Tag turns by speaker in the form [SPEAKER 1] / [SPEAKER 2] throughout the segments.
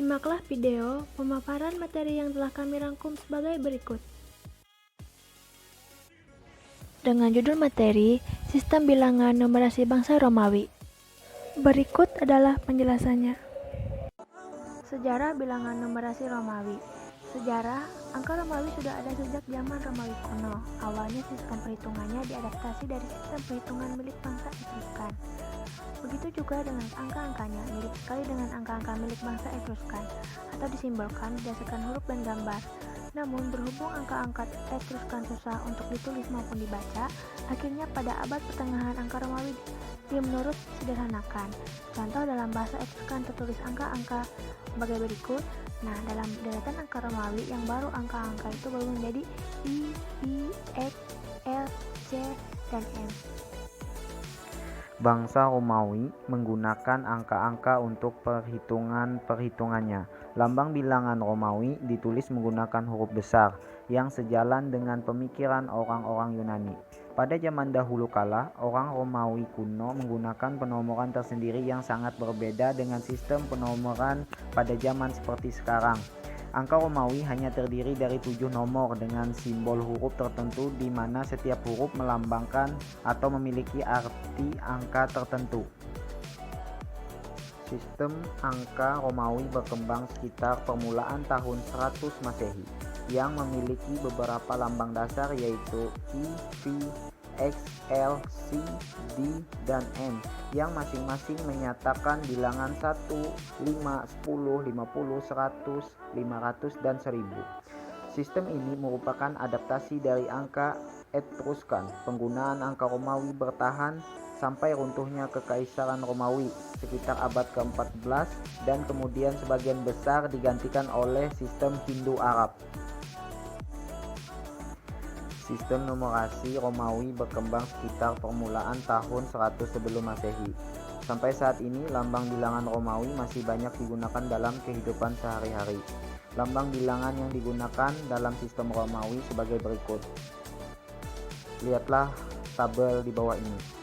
[SPEAKER 1] Simaklah video pemaparan materi yang telah kami rangkum sebagai berikut. Dengan judul materi, Sistem Bilangan Numerasi Bangsa Romawi. Berikut adalah penjelasannya. Sejarah bilangan numerasi Romawi. Sejarah, angka Romawi sudah ada sejak zaman Romawi kuno. Awalnya sistem perhitungannya diadaptasi dari sistem perhitungan milik bangsa Etruskan. Begitu juga dengan angka-angkanya, mirip sekali dengan angka-angka milik bangsa Etruskan, atau disimbolkan berdasarkan huruf dan gambar. Namun, berhubung angka-angka Etruskan susah untuk ditulis maupun dibaca, akhirnya pada abad pertengahan angka Romawi menurut sederhanakan. Contoh dalam bahasa Etruskan tertulis angka-angka sebagai berikut. Nah, dalam deretan angka Romawi yang baru angka-angka itu baru menjadi I, X, L, C, dan M.
[SPEAKER 2] Bangsa Romawi menggunakan angka-angka untuk perhitungannya. Lambang bilangan Romawi ditulis menggunakan huruf besar yang sejalan dengan pemikiran orang-orang Yunani. Pada zaman dahulu kala, orang Romawi kuno menggunakan penomoran tersendiri yang sangat berbeda dengan sistem penomoran pada zaman seperti sekarang. Angka Romawi hanya terdiri dari 7 nomor dengan simbol huruf tertentu di mana setiap huruf melambangkan atau memiliki arti angka tertentu. Sistem angka Romawi berkembang sekitar permulaan tahun 100 Masehi yang memiliki beberapa lambang dasar yaitu I, V, X, L, C, D, dan M yang masing-masing menyatakan bilangan 1, 5, 10, 50, 100, 500, dan 1000. Sistem ini merupakan adaptasi dari angka Etruskan. Penggunaan angka Romawi bertahan sampai runtuhnya Kekaisaran Romawi sekitar abad ke-14 dan kemudian sebagian besar digantikan oleh sistem Hindu-Arab. Sistem numerasi Romawi berkembang sekitar permulaan tahun 100 sebelum Masehi. Sampai saat ini, lambang bilangan Romawi masih banyak digunakan dalam kehidupan sehari-hari. Lambang bilangan yang digunakan dalam sistem Romawi sebagai berikut. Lihatlah tabel di bawah ini.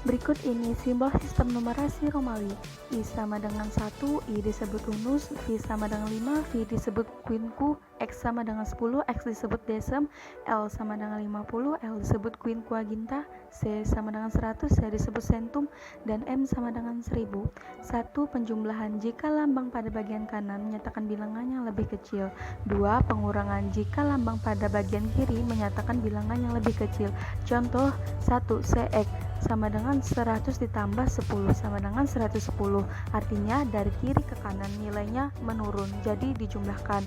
[SPEAKER 3] Berikut ini simbol sistem numerasi Romawi. I sama dengan 1, I disebut unus, V sama dengan 5, V disebut quinku, X sama dengan 10, X disebut desem, L sama dengan 50, L disebut quinquaginta, C sama dengan 100, C disebut centum, dan M sama dengan 1000. 1. Penjumlahan jika lambang pada bagian kanan menyatakan bilangan yang lebih kecil. 2. Pengurangan jika lambang pada bagian kiri menyatakan bilangan yang lebih kecil. Contoh 1. CX sama dengan 100 ditambah 10 sama dengan 110. Artinya dari kiri ke kanan nilainya menurun, jadi dijumlahkan.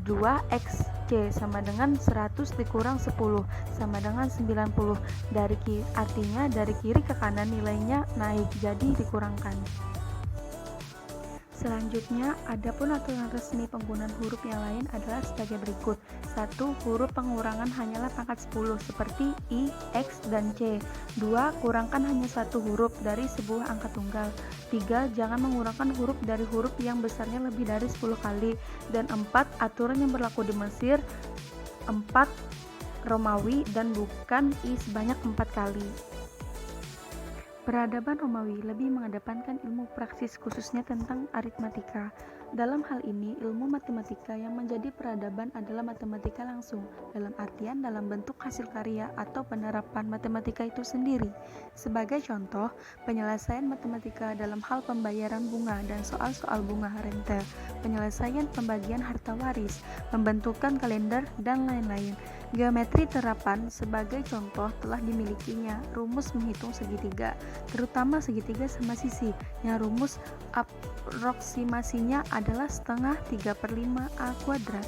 [SPEAKER 3] 2. XC sama dengan 100 dikurang 10 sama dengan 90. Artinya dari kiri ke kanan nilainya naik, jadi dikurangkan. Selanjutnya, adapun aturan resmi penggunaan huruf yang lain adalah sebagai berikut. 1. Huruf pengurangan hanyalah pangkat 10 seperti I, X, dan C. 2. Kurangkan hanya satu huruf dari sebuah angka tunggal. 3. Jangan mengurangkan huruf dari huruf yang besarnya lebih dari 10 kali. Dan 4. Aturan yang berlaku di Mesir 4 Romawi dan bukan I sebanyak 4 kali. Peradaban Romawi lebih mengedepankan ilmu praksis khususnya tentang aritmatika. Dalam hal ini, ilmu matematika yang menjadi peradaban adalah matematika langsung, dalam artian dalam bentuk hasil karya atau penerapan matematika itu sendiri. Sebagai contoh, penyelesaian matematika dalam hal pembayaran bunga dan soal-soal bunga rente, penyelesaian pembagian harta waris, pembentukan kalender, dan lain-lain. Geometri terapan sebagai contoh telah dimilikinya rumus menghitung segitiga, terutama segitiga sama sisi, yang rumus aproksimasinya adalah setengah 3/5 A kuadrat.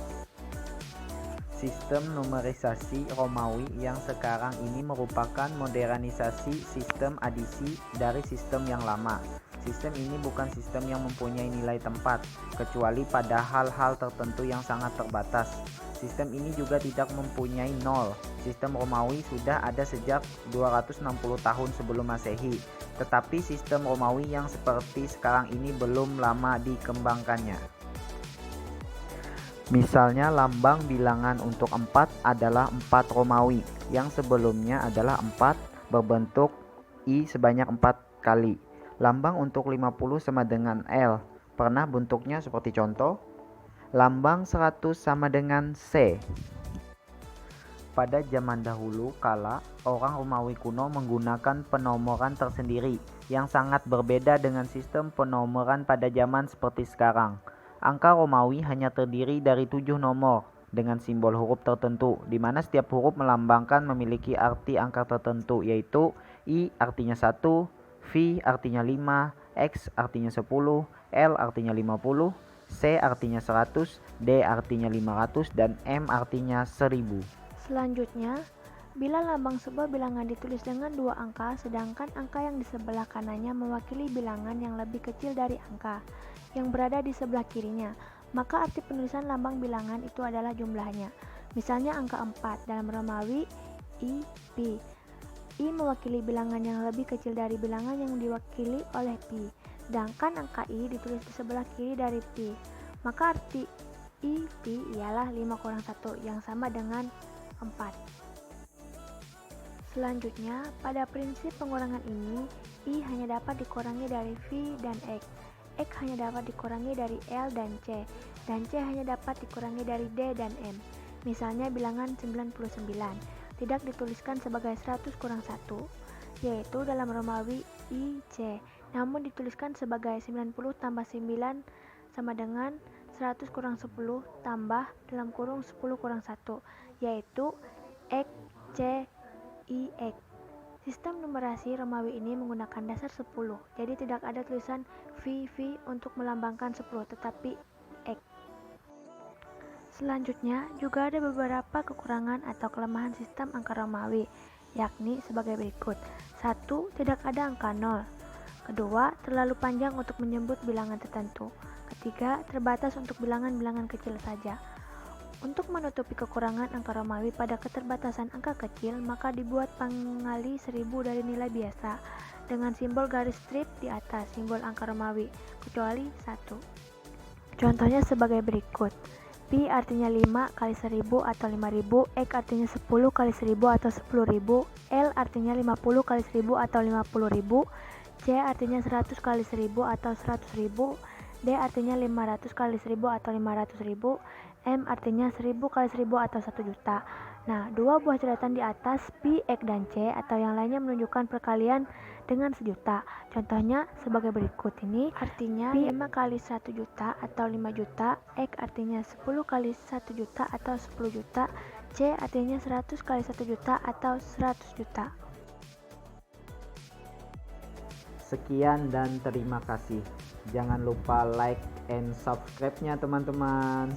[SPEAKER 2] Sistem numerisasi Romawi yang sekarang ini merupakan modernisasi sistem adisi dari sistem yang lama. Sistem ini bukan sistem yang mempunyai nilai tempat, kecuali pada hal-hal tertentu yang sangat terbatas. Sistem ini juga tidak mempunyai nol. Sistem Romawi sudah ada sejak 260 tahun sebelum Masehi, tetapi sistem Romawi yang seperti sekarang ini belum lama dikembangkannya. Misalnya lambang bilangan untuk 4 adalah 4 Romawi, yang sebelumnya adalah 4 berbentuk I sebanyak 4 kali. Lambang untuk 50 sama dengan L. Pernah bentuknya seperti contoh? Lambang 100 sama dengan C. Pada zaman dahulu kala, orang Romawi kuno menggunakan penomoran tersendiri yang sangat berbeda dengan sistem penomoran pada zaman seperti sekarang. Angka Romawi hanya terdiri dari 7 nomor dengan simbol huruf tertentu, di mana setiap huruf melambangkan memiliki arti angka tertentu, yaitu I artinya 1, V artinya 5, X artinya 10, L artinya 50, C artinya 100, D artinya 500, dan M artinya 1000.
[SPEAKER 1] Selanjutnya, bila lambang sebuah bilangan ditulis dengan 2 angka, sedangkan angka yang di sebelah kanannya mewakili bilangan yang lebih kecil dari angka yang berada di sebelah kirinya, maka arti penulisan lambang bilangan itu adalah jumlahnya. Misalnya angka 4 dalam Romawi I, Pi. I mewakili bilangan yang lebih kecil dari bilangan yang diwakili oleh Pi, sedangkan angka I ditulis di sebelah kiri dari Pi. Maka arti I, Pi ialah 5 kurang 1 yang sama dengan 4. Selanjutnya, pada prinsip pengurangan ini, I hanya dapat dikurangi dari V dan X hanya dapat dikurangi dari L dan C hanya dapat dikurangi dari D dan M. Misalnya bilangan 99 tidak dituliskan sebagai 100 kurang 1, yaitu dalam Romawi IC, namun dituliskan sebagai 90 tambah 9 sama dengan 100 kurang 10 tambah dalam kurung 10 kurang 1, yaitu X, C, I, X. Sistem numerasi Romawi ini menggunakan dasar 10, jadi tidak ada tulisan V untuk melambangkan 10, tetapi X. Selanjutnya, juga ada beberapa kekurangan atau kelemahan sistem angka Romawi, yakni sebagai berikut. 1. Tidak ada angka 0. Kedua, terlalu panjang untuk menyebut bilangan tertentu. Ketiga, terbatas untuk bilangan-bilangan kecil saja. Untuk menutupi kekurangan angka Romawi pada keterbatasan angka kecil, maka dibuat pangali 1000 dari nilai biasa dengan simbol garis strip di atas simbol angka Romawi, kecuali 1. Contohnya sebagai berikut. Pi artinya 5 kali 1000 atau 5000, X artinya 10 kali 1000 atau 10000, L artinya 50 kali 1000 atau 50000, C artinya 100 kali 1000 atau 100.000, D artinya 500 kali 1000 atau 500.000, M artinya 1000 kali 1000 atau 1 juta. Nah, dua buah coretan di atas Pi, X, dan C atau yang lainnya menunjukkan perkalian dengan sejuta. Contohnya sebagai berikut ini, artinya Pi 5 kali 1 juta atau 5 juta, X artinya 10 kali 1 juta atau 10 juta, C artinya 100 kali 1 juta atau 100 juta.
[SPEAKER 2] Sekian dan terima kasih. Jangan lupa like and subscribe-nya teman-teman.